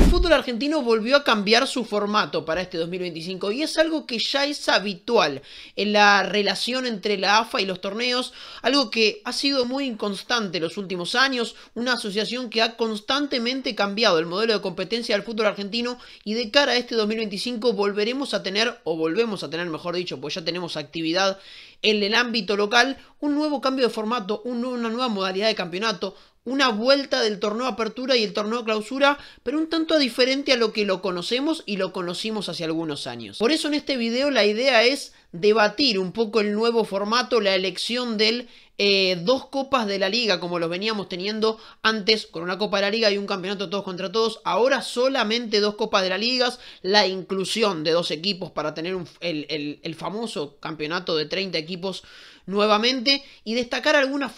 fútbol argentino volvió a cambiar su formato para este 2025 y es algo que ya es habitual en la relación entre la AFA y los torneos, algo que ha sido muy inconstante en los últimos años, una asociación que ha constantemente cambiado el modelo de competencia del fútbol argentino y de cara a este 2025 volvemos a tener, mejor dicho, pues ya tenemos actividad en el ámbito local, un nuevo cambio de formato, una nueva modalidad de campeonato, una vuelta del torneo apertura y el torneo clausura, pero un tanto diferente a lo que lo conocemos y lo conocimos hace algunos años. Por eso en este video la idea es debatir un poco el nuevo formato, la elección del dos copas de la liga como los veníamos teniendo antes, con una copa de la liga y un campeonato todos contra todos. Ahora solamente dos copas de la liga, la inclusión de dos equipos para tener el famoso campeonato de 30 equipos nuevamente, y destacar algunas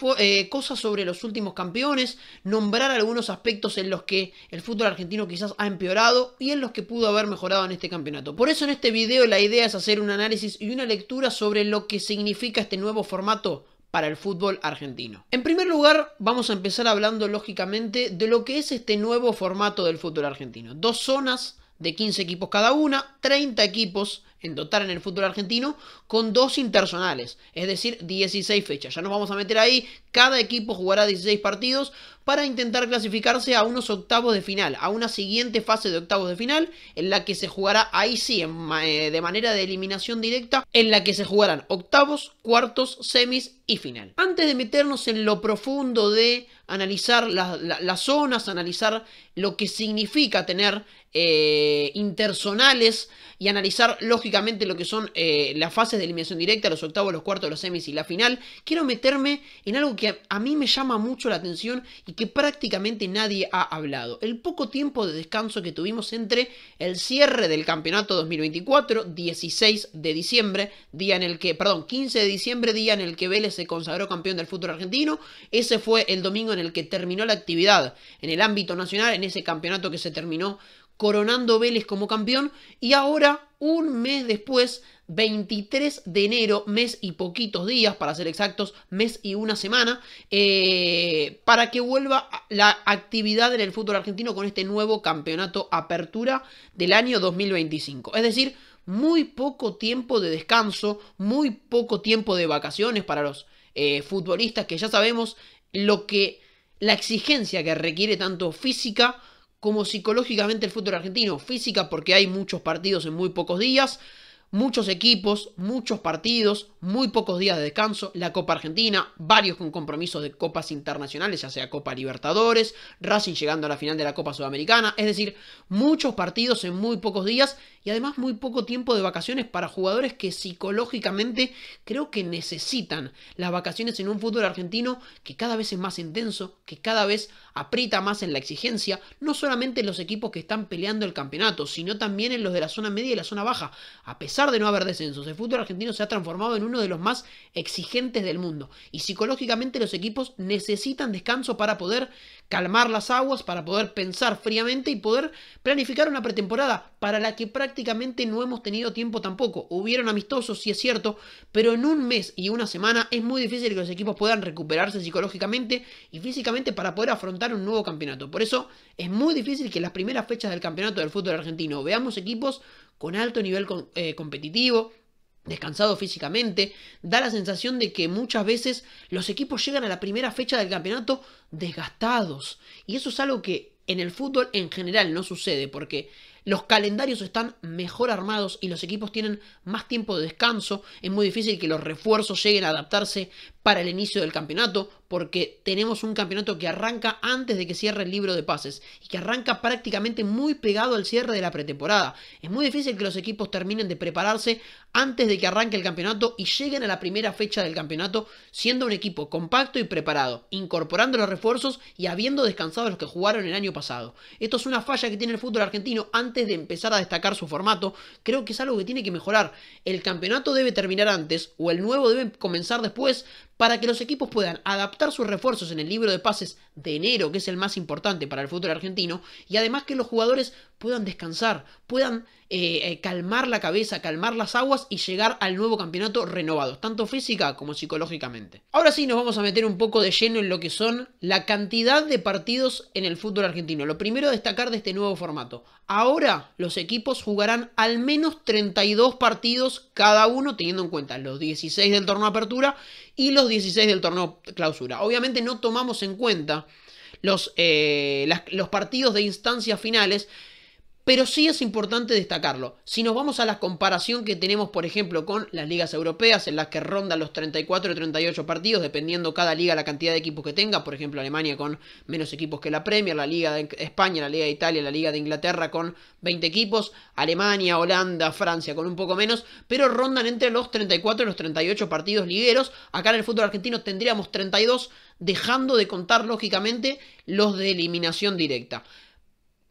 cosas sobre los últimos campeones, nombrar algunos aspectos en los que el fútbol argentino quizás ha empeorado y en los que pudo haber mejorado en este campeonato. Por eso en este video la idea es hacer un análisis y una lectura sobre lo que significa este nuevo formato para el fútbol argentino. En primer lugar, vamos a empezar hablando lógicamente de lo que es este nuevo formato del fútbol argentino. Dos zonas de 15 equipos cada una, 30 equipos en total en el fútbol argentino, con dos interzonales, es decir, 16 fechas. Ya nos vamos a meter ahí, cada equipo jugará 16 partidos para intentar clasificarse a unos octavos de final, a una siguiente fase de octavos de final, en la que se jugará, ahí sí, de manera de eliminación directa, en la que se jugarán octavos, cuartos, semis y final. Antes de meternos en lo profundo de analizar las zonas, analizar lo que significa tener interzonales y analizar lógicamente lo que son las fases de eliminación directa, los octavos, los cuartos, los semis y la final, quiero meterme en algo que a mí me llama mucho la atención y que prácticamente nadie ha hablado. El poco tiempo de descanso que tuvimos entre el cierre del campeonato 2024, 16 de diciembre, 15 de diciembre, día en el que Vélez se consagró campeón del fútbol argentino. Ese fue el domingo en el que terminó la actividad en el ámbito nacional, en ese campeonato que se terminó coronando Vélez como campeón, y ahora, un mes después, 23 de enero, mes y poquitos días, para ser exactos, mes y una semana, para que vuelva la actividad en el fútbol argentino con este nuevo campeonato apertura del año 2025. Es decir, muy poco tiempo de descanso, muy poco tiempo de vacaciones para los futbolistas, que ya sabemos la exigencia que requiere tanto física como psicológicamente el fútbol argentino. Física porque hay muchos partidos en muy pocos días, muchos equipos, muchos partidos, muy pocos días de descanso, la Copa Argentina, varios con compromisos de copas internacionales, ya sea Copa Libertadores, Racing llegando a la final de la Copa Sudamericana, es decir, muchos partidos en muy pocos días y además muy poco tiempo de vacaciones para jugadores que psicológicamente creo que necesitan las vacaciones en un fútbol argentino que cada vez es más intenso, que cada vez aprieta más en la exigencia, no solamente en los equipos que están peleando el campeonato, sino también en los de la zona media y la zona baja. A pesar de no haber descensos, el fútbol argentino se ha transformado en uno de los más exigentes del mundo y psicológicamente los equipos necesitan descanso para poder calmar las aguas, para poder pensar fríamente y poder planificar una pretemporada para la que prácticamente no hemos tenido tiempo tampoco. Hubieron amistosos, sí es cierto, pero en un mes y una semana es muy difícil que los equipos puedan recuperarse psicológicamente y físicamente para poder afrontar un nuevo campeonato. Por eso es muy difícil que en las primeras fechas del campeonato del fútbol argentino veamos equipos con alto nivel competitivo, descansado físicamente. Da la sensación de que muchas veces los equipos llegan a la primera fecha del campeonato desgastados. Y eso es algo que en el fútbol en general no sucede, porque los calendarios están mejor armados y los equipos tienen más tiempo de descanso. Es muy difícil que los refuerzos lleguen a adaptarse para el inicio del campeonato, porque tenemos un campeonato que arranca antes de que cierre el libro de pases y que arranca prácticamente muy pegado al cierre de la pretemporada. Es muy difícil que los equipos terminen de prepararse antes de que arranque el campeonato y lleguen a la primera fecha del campeonato siendo un equipo compacto y preparado, incorporando los refuerzos y habiendo descansado a los que jugaron el año pasado. Esto es una falla que tiene el fútbol argentino antes de empezar a destacar su formato. Creo que es algo que tiene que mejorar. El campeonato debe terminar antes o el nuevo debe comenzar después, para que los equipos puedan adaptar sus refuerzos en el libro de pases de enero, que es el más importante para el fútbol argentino, y además que los jugadores puedan descansar, puedan calmar la cabeza, calmar las aguas y llegar al nuevo campeonato renovados, tanto física como psicológicamente. Ahora sí nos vamos a meter un poco de lleno en lo que son la cantidad de partidos en el fútbol argentino. Lo primero a destacar de este nuevo formato: ahora los equipos jugarán al menos 32 partidos cada uno, teniendo en cuenta los 16 del torneo apertura y los 16 del torneo clausura. Obviamente no tomamos en cuenta los partidos de instancias finales, pero sí es importante destacarlo. Si nos vamos a la comparación que tenemos, por ejemplo, con las ligas europeas, en las que rondan los 34 o 38 partidos, dependiendo cada liga la cantidad de equipos que tenga. Por ejemplo, Alemania con menos equipos que la Premier, la Liga de España, la Liga de Italia, la Liga de Inglaterra con 20 equipos, Alemania, Holanda, Francia con un poco menos, pero rondan entre los 34 y los 38 partidos ligueros. Acá en el fútbol argentino tendríamos 32, dejando de contar, lógicamente, los de eliminación directa.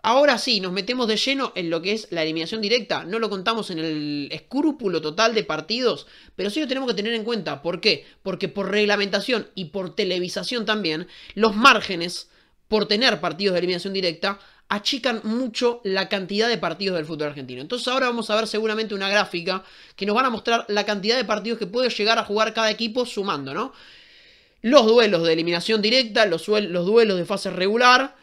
Ahora sí, nos metemos de lleno en lo que es la eliminación directa. No lo contamos en el escrúpulo total de partidos, pero sí lo tenemos que tener en cuenta. ¿Por qué? Porque por reglamentación y por televisación también, los márgenes por tener partidos de eliminación directa achican mucho la cantidad de partidos del fútbol argentino. Entonces ahora vamos a ver seguramente una gráfica que nos van a mostrar la cantidad de partidos que puede llegar a jugar cada equipo sumando, ¿no? Los duelos de eliminación directa, los duelos de fase regular,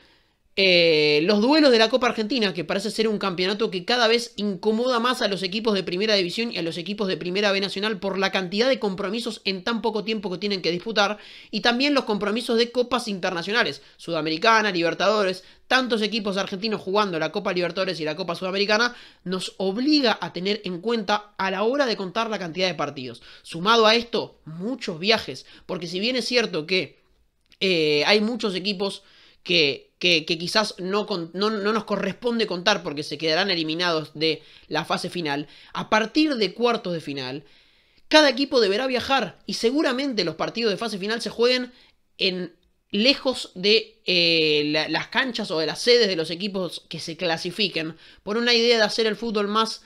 los duelos de la Copa Argentina, que parece ser un campeonato que cada vez incomoda más a los equipos de Primera División y a los equipos de Primera B Nacional por la cantidad de compromisos en tan poco tiempo que tienen que disputar, y también los compromisos de copas internacionales, Sudamericana, Libertadores. Tantos equipos argentinos jugando la Copa Libertadores y la Copa Sudamericana nos obliga a tener en cuenta a la hora de contar la cantidad de partidos. Sumado a esto, muchos viajes, porque si bien es cierto que hay muchos equipos que quizás no nos corresponde contar porque se quedarán eliminados de la fase final, a partir de cuartos de final, cada equipo deberá viajar y seguramente los partidos de fase final se jueguen lejos de las canchas o de las sedes de los equipos que se clasifiquen, por una idea de hacer el fútbol más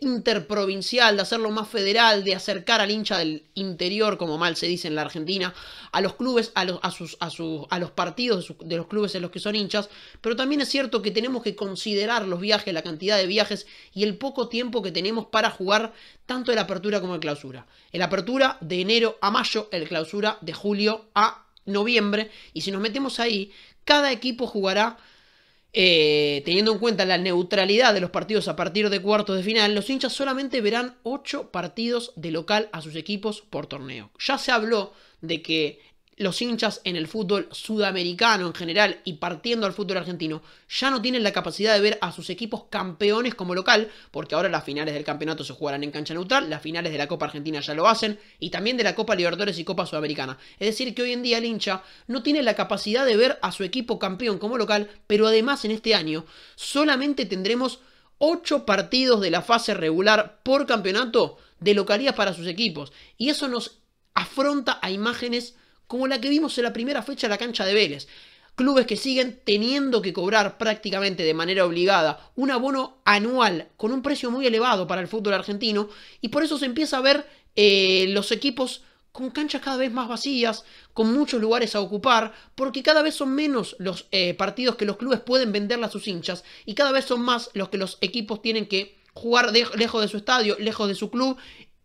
interprovincial, de hacerlo más federal, de acercar al hincha del interior, como mal se dice en la Argentina, a los clubes, a los partidos de los clubes en los que son hinchas. Pero también es cierto que tenemos que considerar los viajes, la cantidad de viajes y el poco tiempo que tenemos para jugar tanto el apertura como el clausura. El apertura de enero a mayo, el clausura de julio a noviembre, y si nos metemos ahí, cada equipo jugará, teniendo en cuenta la neutralidad de los partidos a partir de cuartos de final, los hinchas solamente verán 8 partidos de local a sus equipos por torneo. Ya se habló de que los hinchas en el fútbol sudamericano en general y partiendo al fútbol argentino ya no tienen la capacidad de ver a sus equipos campeones como local, porque ahora las finales del campeonato se jugarán en cancha neutral, las finales de la Copa Argentina ya lo hacen, y también de la Copa Libertadores y Copa Sudamericana. Es decir, que hoy en día el hincha no tiene la capacidad de ver a su equipo campeón como local, pero además en este año solamente tendremos 8 partidos de la fase regular por campeonato de localía para sus equipos, y eso nos afronta a imágenes como la que vimos en la primera fecha en la cancha de Vélez. Clubes que siguen teniendo que cobrar prácticamente de manera obligada un abono anual con un precio muy elevado para el fútbol argentino, y por eso se empieza a ver los equipos con canchas cada vez más vacías, con muchos lugares a ocupar, porque cada vez son menos los partidos que los clubes pueden venderle a sus hinchas, y cada vez son más los que los equipos tienen que jugar lejos de su estadio, lejos de su club.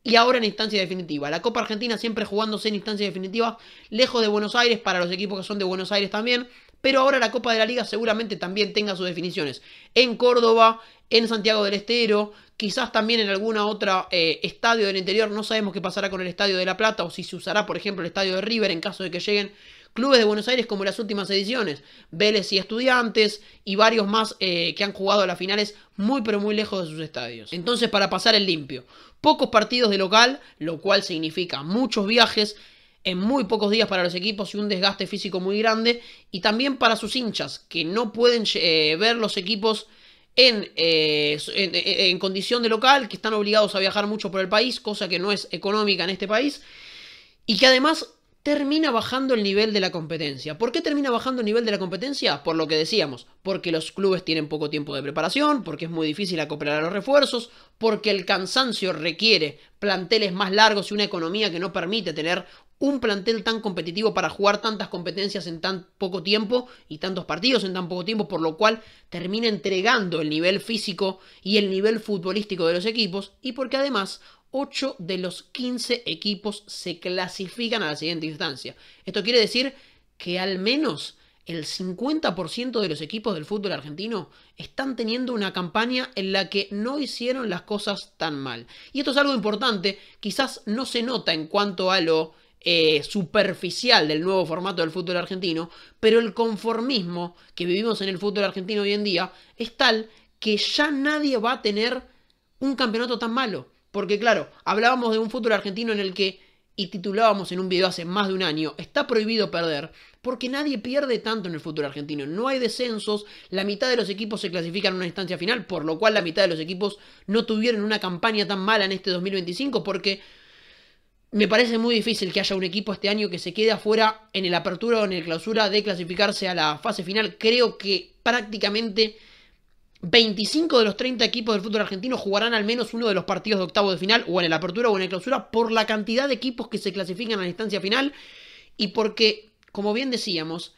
Y ahora en instancia definitiva. La Copa Argentina siempre jugándose en instancia definitiva, lejos de Buenos Aires, para los equipos que son de Buenos Aires también. Pero ahora la Copa de la Liga seguramente también tenga sus definiciones en Córdoba, en Santiago del Estero, quizás también en alguna otra estadio del interior. No sabemos qué pasará con el Estadio de La Plata, o si se usará, por ejemplo, el Estadio de River en caso de que lleguen clubes de Buenos Aires como en las últimas ediciones, Vélez y Estudiantes y varios más que han jugado a las finales muy pero muy lejos de sus estadios. Entonces, para pasar el limpio, pocos partidos de local, lo cual significa muchos viajes en muy pocos días para los equipos y un desgaste físico muy grande, y también para sus hinchas que no pueden ver los equipos en condición de local, que están obligados a viajar mucho por el país, cosa que no es económica en este país, y que además termina bajando el nivel de la competencia. ¿Por qué termina bajando el nivel de la competencia? Por lo que decíamos, porque los clubes tienen poco tiempo de preparación, porque es muy difícil acoplar a los refuerzos, porque el cansancio requiere planteles más largos y una economía que no permite tener un plantel tan competitivo para jugar tantas competencias en tan poco tiempo y tantos partidos en tan poco tiempo, por lo cual termina entregando el nivel físico y el nivel futbolístico de los equipos, y porque además 8 de los 15 equipos se clasifican a la siguiente instancia. Esto quiere decir que al menos el 50% de los equipos del fútbol argentino están teniendo una campaña en la que no hicieron las cosas tan mal. Y esto es algo importante, quizás no se nota en cuanto a lo superficial del nuevo formato del fútbol argentino, pero el conformismo que vivimos en el fútbol argentino hoy en día es tal que ya nadie va a tener un campeonato tan malo. Porque claro, hablábamos de un fútbol argentino en el que, y titulábamos en un video hace más de un año, está prohibido perder, porque nadie pierde tanto en el fútbol argentino. No hay descensos, la mitad de los equipos se clasifican a una instancia final, por lo cual la mitad de los equipos no tuvieron una campaña tan mala en este 2025, porque me parece muy difícil que haya un equipo este año que se quede afuera en el apertura o en el clausura de clasificarse a la fase final. Creo que prácticamente 25 de los 30 equipos del fútbol argentino jugarán al menos uno de los partidos de octavo de final, o en el apertura o en el clausura, por la cantidad de equipos que se clasifican a la instancia final, y porque, como bien decíamos,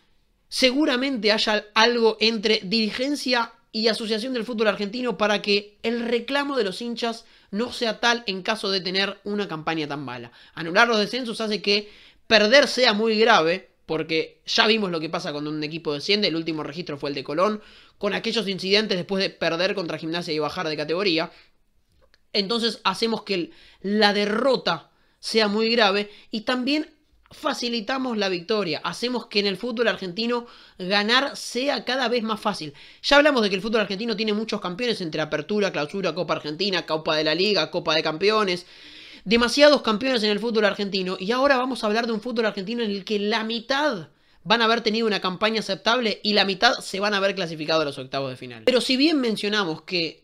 seguramente haya algo entre dirigencia y asociación del fútbol argentino para que el reclamo de los hinchas no sea tal en caso de tener una campaña tan mala. Anular los descensos hace que perder sea muy grave, porque ya vimos lo que pasa cuando un equipo desciende. El último registro fue el de Colón, con aquellos incidentes después de perder contra Gimnasia y bajar de categoría. Entonces hacemos que la derrota sea muy grave y también facilitamos la victoria. Hacemos que en el fútbol argentino ganar sea cada vez más fácil. Ya hablamos de que el fútbol argentino tiene muchos campeones entre apertura, clausura, Copa Argentina, Copa de la Liga, Copa de Campeones. Demasiados campeones en el fútbol argentino, y ahora vamos a hablar de un fútbol argentino en el que la mitad van a haber tenido una campaña aceptable y la mitad se van a haber clasificado a los octavos de final. Pero si bien mencionamos que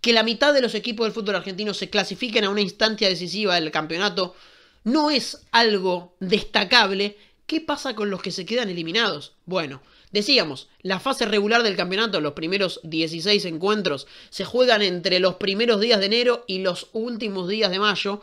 la mitad de los equipos del fútbol argentino se clasifiquen a una instancia decisiva del campeonato no es algo destacable, ¿qué pasa con los que se quedan eliminados? Bueno, decíamos, la fase regular del campeonato, los primeros 16 encuentros, se juegan entre los primeros días de enero y los últimos días de mayo,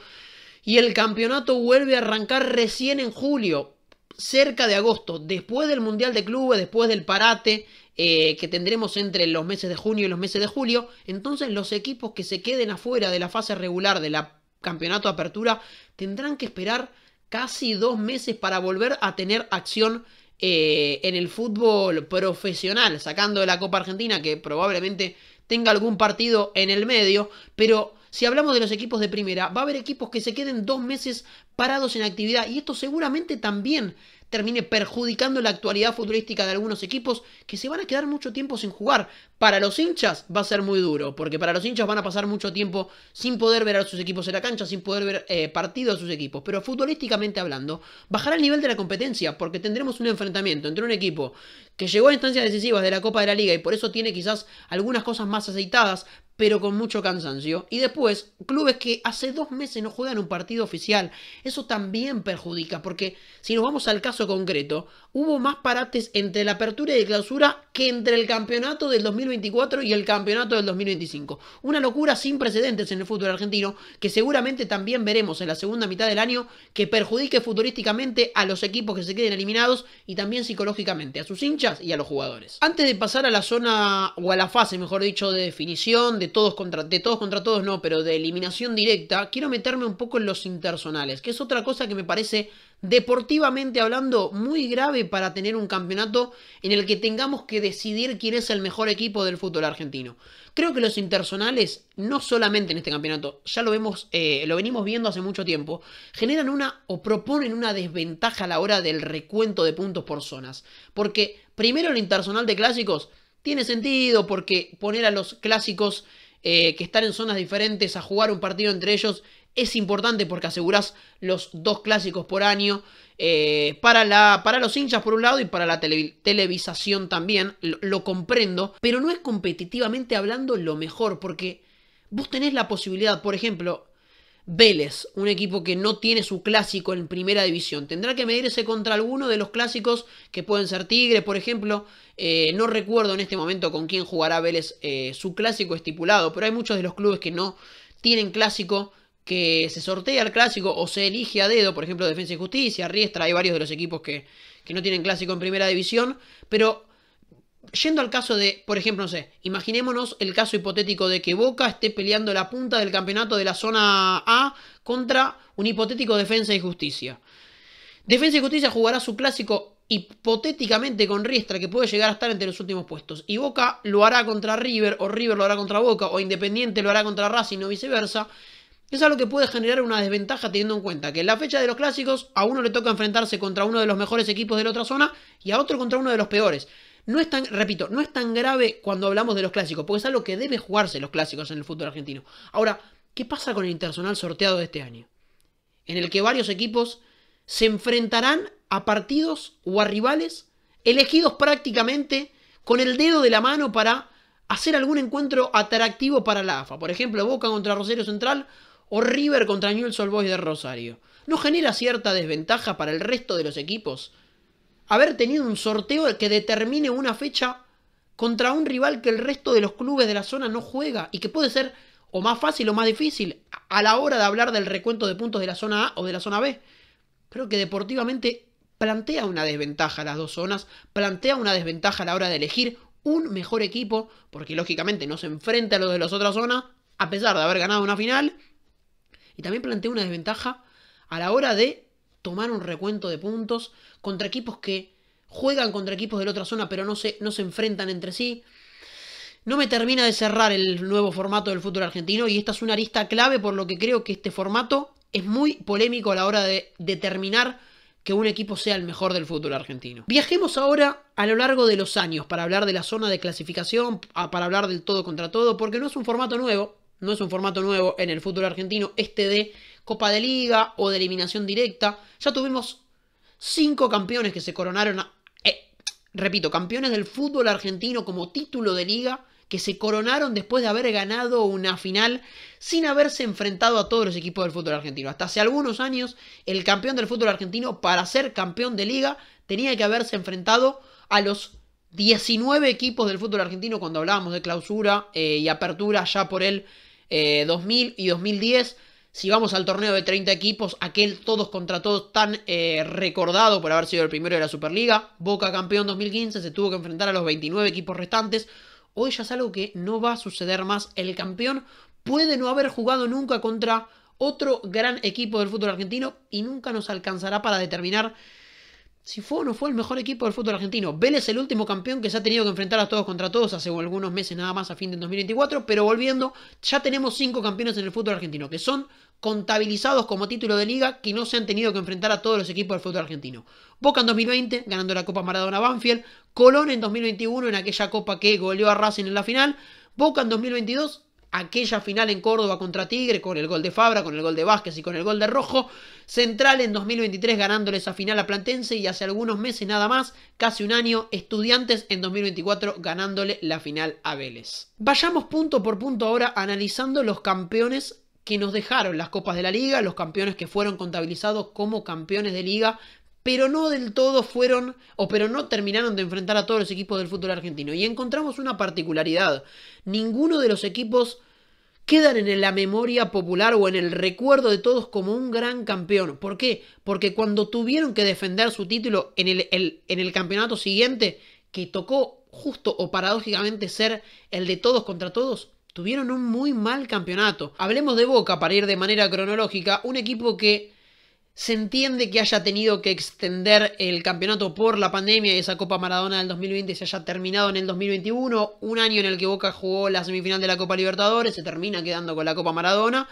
y el campeonato vuelve a arrancar recién en julio, cerca de agosto, después del Mundial de Clubes, después del parate que tendremos entre los meses de junio y los meses de julio. Entonces los equipos que se queden afuera de la fase regular de la campeonato de apertura tendrán que esperar casi 2 meses para volver a tener acción en el fútbol profesional, sacando de la Copa Argentina, que probablemente tenga algún partido en el medio. Pero si hablamos de los equipos de primera, va a haber equipos que se queden 2 meses parados en actividad, y esto seguramente también termine perjudicando la actualidad futbolística de algunos equipos que se van a quedar mucho tiempo sin jugar. Para los hinchas va a ser muy duro, porque para los hinchas van a pasar mucho tiempo sin poder ver a sus equipos en la cancha, sin poder ver partidos de sus equipos. Pero futbolísticamente hablando, bajará el nivel de la competencia, porque tendremos un enfrentamiento entre un equipo que llegó a instancias decisivas de la Copa de la Liga y por eso tiene quizás algunas cosas más aceitadas, pero con mucho cansancio. Y después, clubes que hace 2 meses no juegan un partido oficial. Eso también perjudica, porque si nos vamos al caso concreto, hubo más parates entre la apertura y la clausura que entre el campeonato del 2024 y el campeonato del 2025. Una locura sin precedentes en el fútbol argentino, que seguramente también veremos en la segunda mitad del año, que perjudique futbolísticamente a los equipos que se queden eliminados y también psicológicamente a sus hinchas y a los jugadores. Antes de pasar a la zona, o a la fase, mejor dicho, de definición, de todos contra todos no, pero de eliminación directa, quiero meterme un poco en los interzonales, que es otra cosa que me parece, deportivamente hablando, muy grave para tener un campeonato en el que tengamos que decidir quién es el mejor equipo del fútbol argentino. Creo que los interzonales, no solamente en este campeonato, ya lo vemos, lo venimos viendo hace mucho tiempo, generan una o proponen una desventaja a la hora del recuento de puntos por zonas. Porque primero el interzonal de clásicos tiene sentido, porque poner a los clásicos que están en zonas diferentes a jugar un partido entre ellos es importante, porque asegurás los 2 clásicos por año para los hinchas por un lado y para la televisación también. Lo comprendo, pero no es competitivamente hablando lo mejor, porque vos tenés la posibilidad, por ejemplo, Vélez, un equipo que no tiene su clásico en primera división, tendrá que medirse contra alguno de los clásicos que pueden ser Tigre, por ejemplo. No recuerdo en este momento con quién jugará Vélez su clásico estipulado, pero hay muchos de los clubes que no tienen clásico que se sortea el clásico o se elige a dedo, por ejemplo Defensa y Justicia, Riestra, hay varios de los equipos que no tienen clásico en primera división, pero yendo al caso de, por ejemplo, no sé, imaginémonos el caso hipotético de que Boca esté peleando la punta del campeonato de la zona A contra un hipotético Defensa y Justicia. Defensa y Justicia jugará su clásico hipotéticamente con Riestra, que puede llegar a estar entre los últimos puestos. Y Boca lo hará contra River, o River lo hará contra Boca, o Independiente lo hará contra Racing, o viceversa. Es algo que puede generar una desventaja teniendo en cuenta que en la fecha de los clásicos a uno le toca enfrentarse contra uno de los mejores equipos de la otra zona y a otro contra uno de los peores. No es tan, repito, no es tan grave cuando hablamos de los clásicos, porque es algo que debe jugarse los clásicos en el fútbol argentino. Ahora, ¿qué pasa con el internacional sorteado de este año? En el que varios equipos se enfrentarán a partidos o a rivales elegidos prácticamente con el dedo de la mano para hacer algún encuentro atractivo para la AFA. Por ejemplo, Boca contra Rosario Central o River contra Newell's Old Boys de Rosario. ¿No genera cierta desventaja para el resto de los equipos haber tenido un sorteo que determine una fecha contra un rival que el resto de los clubes de la zona no juega y que puede ser o más fácil o más difícil a la hora de hablar del recuento de puntos de la zona A o de la zona B? Creo que deportivamente plantea una desventaja a las dos zonas, plantea una desventaja a la hora de elegir un mejor equipo, porque lógicamente no se enfrenta a los de las otras zonas, a pesar de haber ganado una final, y también plantea una desventaja a la hora de tomar un recuento de puntos contra equipos que juegan contra equipos de la otra zona, pero no se enfrentan entre sí. No me termina de cerrar el nuevo formato del fútbol argentino, y esta es una arista clave, por lo que creo que este formato es muy polémico a la hora de determinar que un equipo sea el mejor del fútbol argentino. Viajemos ahora a lo largo de los años para hablar de la zona de clasificación, para hablar del todo contra todo, porque no es un formato nuevo, en el fútbol argentino, este de Copa de Liga o de eliminación directa. Ya tuvimos 5 campeones que se coronaron, repito, campeones del fútbol argentino como título de liga, que se coronaron después de haber ganado una final sin haberse enfrentado a todos los equipos del fútbol argentino. Hasta hace algunos años, el campeón del fútbol argentino, para ser campeón de liga, tenía que haberse enfrentado a los 19 equipos del fútbol argentino cuando hablábamos de clausura y apertura ya por el 2000 y 2010. Si vamos al torneo de 30 equipos, aquel todos contra todos tan recordado por haber sido el primero de la Superliga, Boca campeón 2015, se tuvo que enfrentar a los 29 equipos restantes. Hoy ya es algo que no va a suceder más. El campeón puede no haber jugado nunca contra otro gran equipo del fútbol argentino y nunca nos alcanzará para determinar si fue o no fue el mejor equipo del fútbol argentino. Vélez, el último campeón que se ha tenido que enfrentar a todos contra todos hace algunos meses nada más, a fin de 2024, pero volviendo, ya tenemos 5 campeones en el fútbol argentino que son contabilizados como título de liga, que no se han tenido que enfrentar a todos los equipos del fútbol argentino. Boca en 2020, ganando la Copa Maradona Banfield. Colón en 2021, en aquella Copa que goleó a Racing en la final. Boca en 2022, aquella final en Córdoba contra Tigre, con el gol de Fabra, con el gol de Vázquez y con el gol de Rojo. Central en 2023, ganándole esa final a Platense, y hace algunos meses nada más, casi un año, Estudiantes en 2024, ganándole la final a Vélez. Vayamos punto por punto ahora analizando los campeones que nos dejaron las copas de la liga, los campeones que fueron contabilizados como campeones de liga, pero no del todo fueron, pero no terminaron de enfrentar a todos los equipos del fútbol argentino. Y encontramos una particularidad: ninguno de los equipos quedan en la memoria popular o en el recuerdo de todos como un gran campeón. ¿Por qué? Porque cuando tuvieron que defender su título en el campeonato siguiente, que tocó justo o paradójicamente ser el de todos contra todos, tuvieron un muy mal campeonato. Hablemos de Boca para ir de manera cronológica, un equipo que se entiende que haya tenido que extender el campeonato por la pandemia y esa Copa Maradona del 2020 se haya terminado en el 2021, un año en el que Boca jugó la semifinal de la Copa Libertadores, se termina quedando con la Copa Maradona.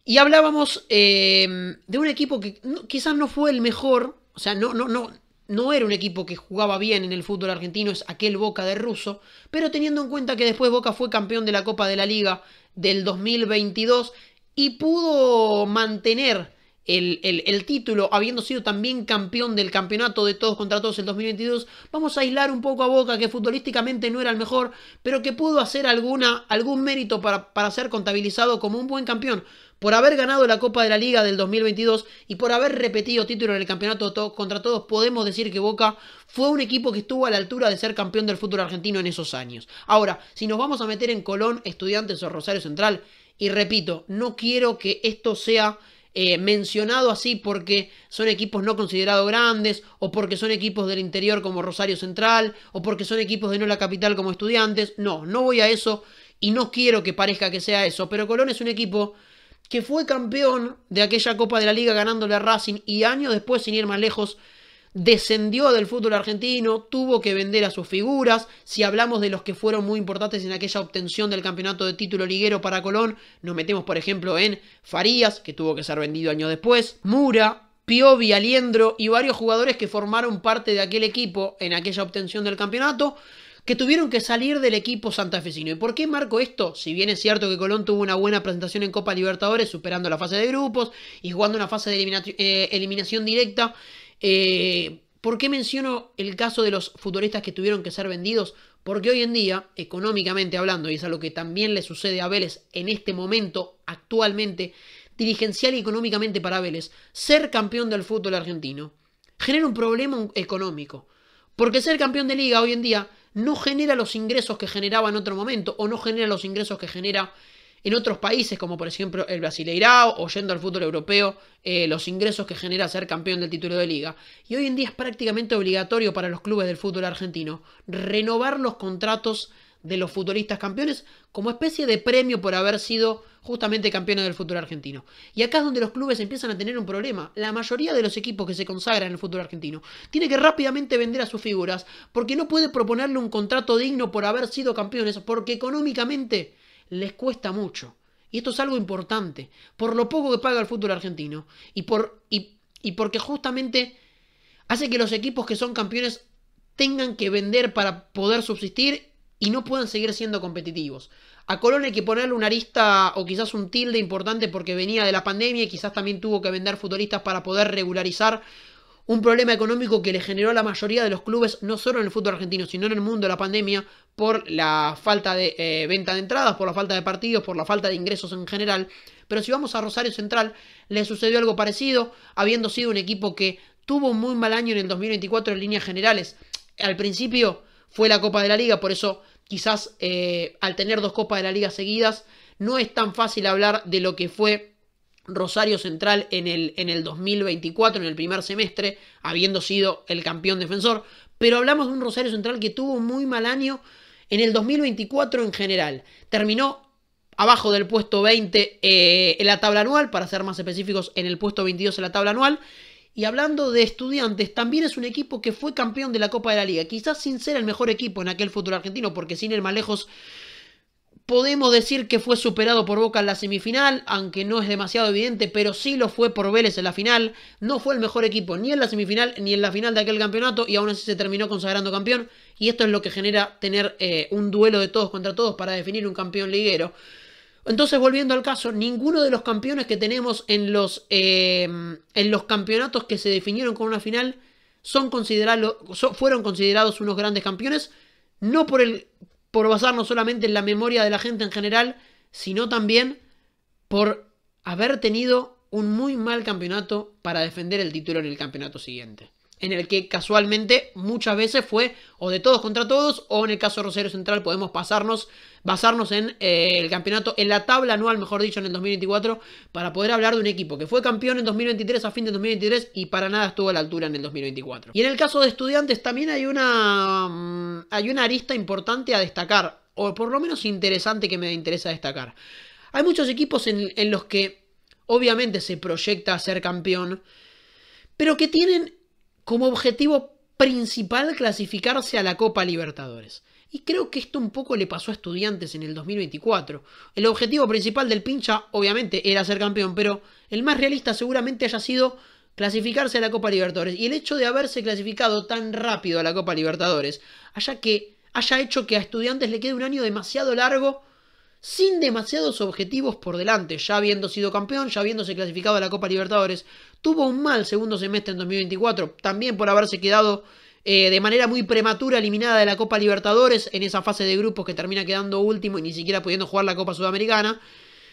Y hablábamos de un equipo que quizás no fue el mejor, o sea, no era un equipo que jugaba bien en el fútbol argentino, es aquel Boca de Russo, pero teniendo en cuenta que después Boca fue campeón de la Copa de la Liga del 2022 y pudo mantener el título, habiendo sido también campeón del campeonato de todos contra todos el 2022, vamos a aislar un poco a Boca, que futbolísticamente no era el mejor, pero que pudo hacer algún mérito para ser contabilizado como un buen campeón, por haber ganado la Copa de la Liga del 2022 y por haber repetido título en el campeonato de todos contra todos. Podemos decir que Boca fue un equipo que estuvo a la altura de ser campeón del fútbol argentino en esos años. Ahora, si nos vamos a meter en Colón, Estudiantes o Rosario Central, Y repito, no quiero que esto sea mencionado así porque son equipos no considerados grandes, o porque son equipos del interior como Rosario Central, o porque son equipos de no la capital como Estudiantes. No, no voy a eso y no quiero que parezca que sea eso. Pero Colón es un equipo que fue campeón de aquella Copa de la Liga ganándole a Racing y años después, sin ir más lejos, descendió del fútbol argentino, tuvo que vender a sus figuras. Si hablamos de los que fueron muy importantes en aquella obtención del campeonato de título liguero para Colón, nos metemos por ejemplo en Farías, que tuvo que ser vendido años después, Mura, Piovi, Aliendro y varios jugadores que formaron parte de aquel equipo en aquella obtención del campeonato, que tuvieron que salir del equipo santafesino. ¿Y por qué marco esto? Si bien es cierto que Colón tuvo una buena presentación en Copa Libertadores, superando la fase de grupos y jugando una fase de eliminación directa, ¿por qué menciono el caso de los futbolistas que tuvieron que ser vendidos? Porque hoy en día, económicamente hablando, y es algo que también le sucede a Vélez en este momento, actualmente, dirigencial y económicamente para Vélez, ser campeón del fútbol argentino genera un problema económico. Porque ser campeón de liga hoy en día no genera los ingresos que generaba en otro momento, o no genera los ingresos que genera en otros países, como por ejemplo el Brasileirao, o yendo al fútbol europeo, los ingresos que genera ser campeón del título de liga. Y hoy en día es prácticamente obligatorio para los clubes del fútbol argentino renovar los contratos de los futbolistas campeones como especie de premio por haber sido justamente campeones del fútbol argentino. Y acá es donde los clubes empiezan a tener un problema. La mayoría de los equipos que se consagran en el fútbol argentino tiene que rápidamente vender a sus figuras porque no puede proponerle un contrato digno por haber sido campeones, porque económicamente les cuesta mucho. Y esto es algo importante, por lo poco que paga el fútbol argentino y porque justamente hace que los equipos que son campeones tengan que vender para poder subsistir y no puedan seguir siendo competitivos. A Colón hay que ponerle una arista o quizás un tilde importante porque venía de la pandemia y quizás también tuvo que vender futbolistas para poder regularizar un problema económico que le generó a la mayoría de los clubes, no solo en el fútbol argentino, sino en el mundo de la pandemia, por la falta de venta de entradas, por la falta de partidos, por la falta de ingresos en general. Pero si vamos a Rosario Central, le sucedió algo parecido, habiendo sido un equipo que tuvo un muy mal año en el 2024 en líneas generales. Al principio fue la Copa de la Liga, por eso quizás al tener dos Copas de la Liga seguidas, no es tan fácil hablar de lo que fue Rosario Central en el 2024, en el primer semestre, habiendo sido el campeón defensor. Pero hablamos de un Rosario Central que tuvo un muy mal año en el 2024 en general. Terminó abajo del puesto 20 en la tabla anual, para ser más específicos, en el puesto 22 en la tabla anual. Y hablando de Estudiantes, también es un equipo que fue campeón de la Copa de la Liga. Quizás sin ser el mejor equipo en aquel fútbol argentino, porque sin ir más lejos, podemos decir que fue superado por Boca en la semifinal, aunque no es demasiado evidente, pero sí lo fue por Vélez en la final. No fue el mejor equipo ni en la semifinal ni en la final de aquel campeonato y aún así se terminó consagrando campeón. Y esto es lo que genera tener un duelo de todos contra todos para definir un campeón liguero. Entonces, volviendo al caso, ninguno de los campeones que tenemos en los campeonatos que se definieron con una final fueron considerados unos grandes campeones, no por basarnos solamente en la memoria de la gente en general, sino también por haber tenido un muy mal campeonato para defender el título en el campeonato siguiente. En el que casualmente muchas veces fue o de todos contra todos, o en el caso de Rosario Central podemos basarnos en el campeonato, en la tabla anual, mejor dicho, en el 2024, para poder hablar de un equipo que fue campeón en 2023, a fin de 2023, y para nada estuvo a la altura en el 2024. Y en el caso de Estudiantes también hay una arista importante a destacar, o por lo menos interesante que me interesa destacar. Hay muchos equipos en los que obviamente se proyecta a ser campeón, pero que tienen como objetivo principal clasificarse a la Copa Libertadores. Y creo que esto un poco le pasó a Estudiantes en el 2024. El objetivo principal del Pincha, obviamente, era ser campeón, pero el más realista seguramente haya sido clasificarse a la Copa Libertadores. Y el hecho de haberse clasificado tan rápido a la Copa Libertadores haya hecho que a Estudiantes le quede un año demasiado largo, sin demasiados objetivos por delante, ya habiendo sido campeón, ya habiéndose clasificado a la Copa Libertadores. Tuvo un mal segundo semestre en 2024, también por haberse quedado de manera muy prematura eliminada de la Copa Libertadores en esa fase de grupos que termina quedando último y ni siquiera pudiendo jugar la Copa Sudamericana.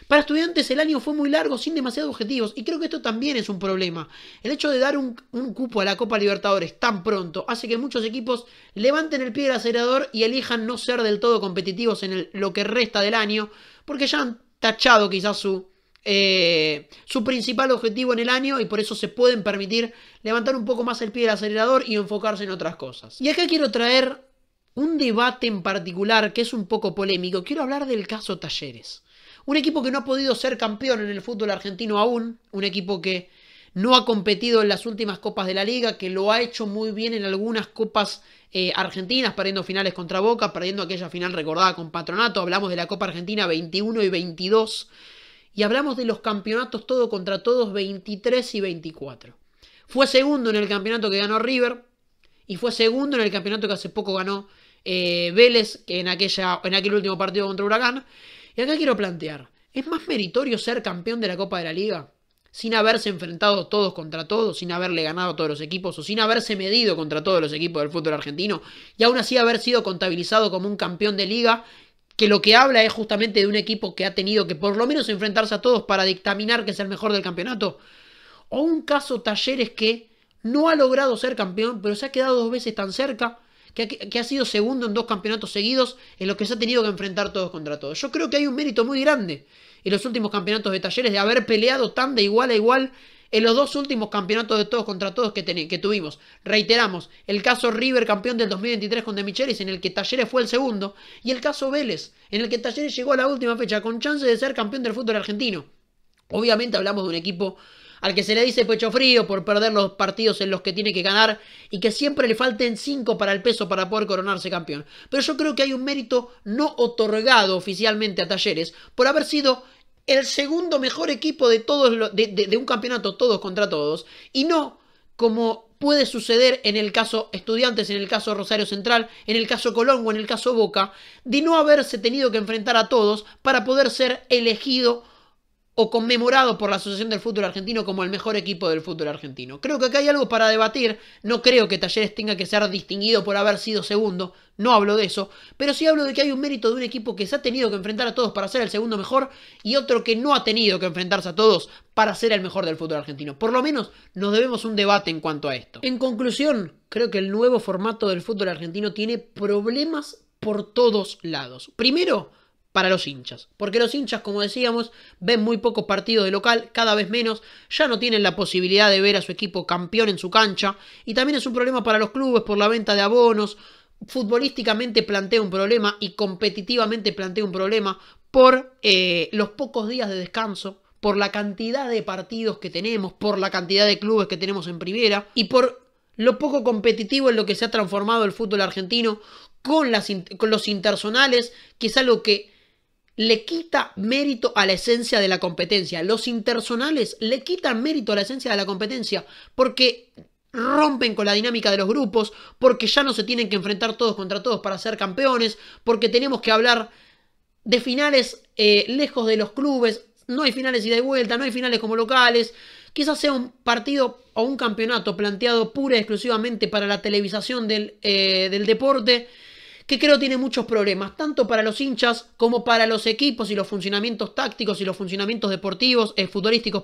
Para Estudiantes el año fue muy largo, sin demasiados objetivos, y creo que esto también es un problema. El hecho de dar un cupo a la Copa Libertadores tan pronto hace que muchos equipos levanten el pie del acelerador y elijan no ser del todo competitivos en lo que resta del año, porque ya han tachado quizás su principal objetivo en el año y por eso se pueden permitir levantar un poco más el pie del acelerador y enfocarse en otras cosas. Y acá quiero traer un debate en particular que es un poco polémico. Quiero hablar del caso Talleres. Un equipo que no ha podido ser campeón en el fútbol argentino aún, un equipo que no ha competido en las últimas copas de la liga, que lo ha hecho muy bien en algunas copas argentinas, perdiendo finales contra Boca, perdiendo aquella final recordada con Patronato. Hablamos de la Copa Argentina 21 y 22. Y hablamos de los campeonatos todo contra todos 23 y 24. Fue segundo en el campeonato que ganó River. Y fue segundo en el campeonato que hace poco ganó Vélez, que en aquel último partido contra Huracán. Y acá quiero plantear, ¿es más meritorio ser campeón de la Copa de la Liga sin haberse enfrentado todos contra todos, sin haberle ganado a todos los equipos o sin haberse medido contra todos los equipos del fútbol argentino y aún así haber sido contabilizado como un campeón de liga, que lo que habla es justamente de un equipo que ha tenido que por lo menos enfrentarse a todos para dictaminar que es el mejor del campeonato? O un caso Talleres que no ha logrado ser campeón, pero se ha quedado 2 veces tan cerca, que ha sido segundo en 2 campeonatos seguidos, en los que se ha tenido que enfrentar todos contra todos. Yo creo que hay un mérito muy grande en los últimos campeonatos de Talleres de haber peleado tan de igual a igual en los 2 últimos campeonatos de todos contra todos que tuvimos. Reiteramos, el caso River campeón del 2023 con De Michelis, en el que Talleres fue el segundo, y el caso Vélez, en el que Talleres llegó a la última fecha con chance de ser campeón del fútbol argentino. Obviamente hablamos de un equipo al que se le dice pecho frío por perder los partidos en los que tiene que ganar y que siempre le falten 5 para el peso para poder coronarse campeón. Pero yo creo que hay un mérito no otorgado oficialmente a Talleres por haber sido el segundo mejor equipo de de un campeonato todos contra todos, y no como puede suceder en el caso Estudiantes, en el caso Rosario Central, en el caso Colón o en el caso Boca, de no haberse tenido que enfrentar a todos para poder ser elegido o conmemorado por la Asociación del Fútbol Argentino como el mejor equipo del fútbol argentino. Creo que acá hay algo para debatir. No creo que Talleres tenga que ser distinguido por haber sido segundo. No hablo de eso. Pero sí hablo de que hay un mérito de un equipo que se ha tenido que enfrentar a todos para ser el segundo mejor y otro que no ha tenido que enfrentarse a todos para ser el mejor del fútbol argentino. Por lo menos nos debemos un debate en cuanto a esto. En conclusión, creo que el nuevo formato del fútbol argentino tiene problemas por todos lados. Primero, para los hinchas, porque los hinchas, como decíamos, ven muy pocos partidos de local, cada vez menos, ya no tienen la posibilidad de ver a su equipo campeón en su cancha, y también es un problema para los clubes por la venta de abonos. Futbolísticamente plantea un problema y competitivamente plantea un problema por los pocos días de descanso, por la cantidad de partidos que tenemos, por la cantidad de clubes que tenemos en primera y por lo poco competitivo en lo que se ha transformado el fútbol argentino con los interzonales, que es algo que le quita mérito a la esencia de la competencia. Los interzonales le quitan mérito a la esencia de la competencia porque rompen con la dinámica de los grupos, porque ya no se tienen que enfrentar todos contra todos para ser campeones, porque tenemos que hablar de finales lejos de los clubes. No hay finales ida y vuelta, no hay finales como locales. Quizás sea un partido o un campeonato planteado pura y exclusivamente para la televisación del deporte, que creo tiene muchos problemas, tanto para los hinchas como para los equipos y los funcionamientos tácticos y los funcionamientos deportivos, futbolísticos,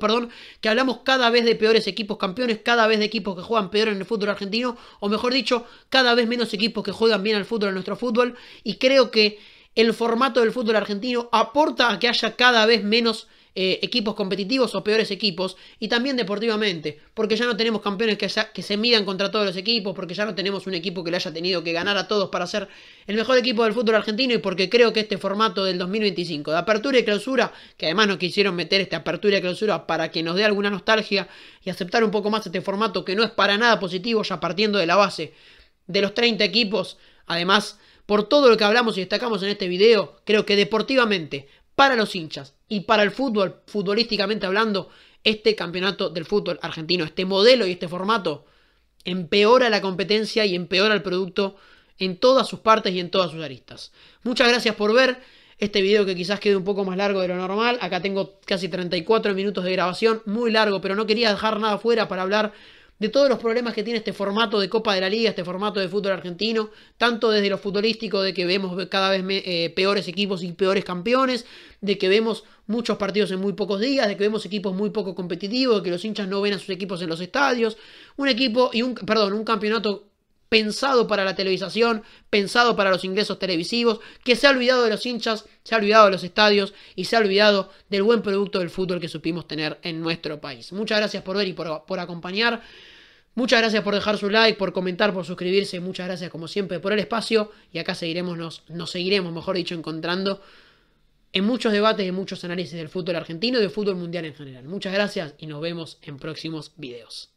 que hablamos cada vez de peores equipos campeones, cada vez de equipos que juegan peor en el fútbol argentino, o mejor dicho, cada vez menos equipos que juegan bien al fútbol en nuestro fútbol, y creo que el formato del fútbol argentino aporta a que haya cada vez menos equipos competitivos o peores equipos, y también deportivamente, porque ya no tenemos campeones que se midan contra todos los equipos, porque ya no tenemos un equipo que le haya tenido que ganar a todos para ser el mejor equipo del fútbol argentino, y porque creo que este formato del 2025 de apertura y clausura, que además nos quisieron meter esta apertura y clausura para que nos dé alguna nostalgia y aceptar un poco más este formato que no es para nada positivo, ya partiendo de la base de los 30 equipos, además por todo lo que hablamos y destacamos en este video, creo que deportivamente, para los hinchas y para el fútbol, futbolísticamente hablando, este campeonato del fútbol argentino, este modelo y este formato, empeora la competencia y empeora el producto en todas sus partes y en todas sus aristas. Muchas gracias por ver este video, que quizás quede un poco más largo de lo normal. Acá tengo casi 34 minutos de grabación, muy largo, pero no quería dejar nada fuera para hablar de todos los problemas que tiene este formato de Copa de la Liga, este formato de fútbol argentino, tanto desde lo futbolístico, de que vemos cada vez peores equipos y peores campeones, de que vemos muchos partidos en muy pocos días, de que vemos equipos muy poco competitivos, de que los hinchas no ven a sus equipos en los estadios, un campeonato pensado para la televisación, pensado para los ingresos televisivos, que se ha olvidado de los hinchas, se ha olvidado de los estadios y se ha olvidado del buen producto del fútbol que supimos tener en nuestro país. Muchas gracias por ver y por acompañar. Muchas gracias por dejar su like, por comentar, por suscribirse. Muchas gracias como siempre por el espacio. Y acá nos seguiremos, mejor dicho, encontrando en muchos debates y muchos análisis del fútbol argentino y del fútbol mundial en general. Muchas gracias y nos vemos en próximos videos.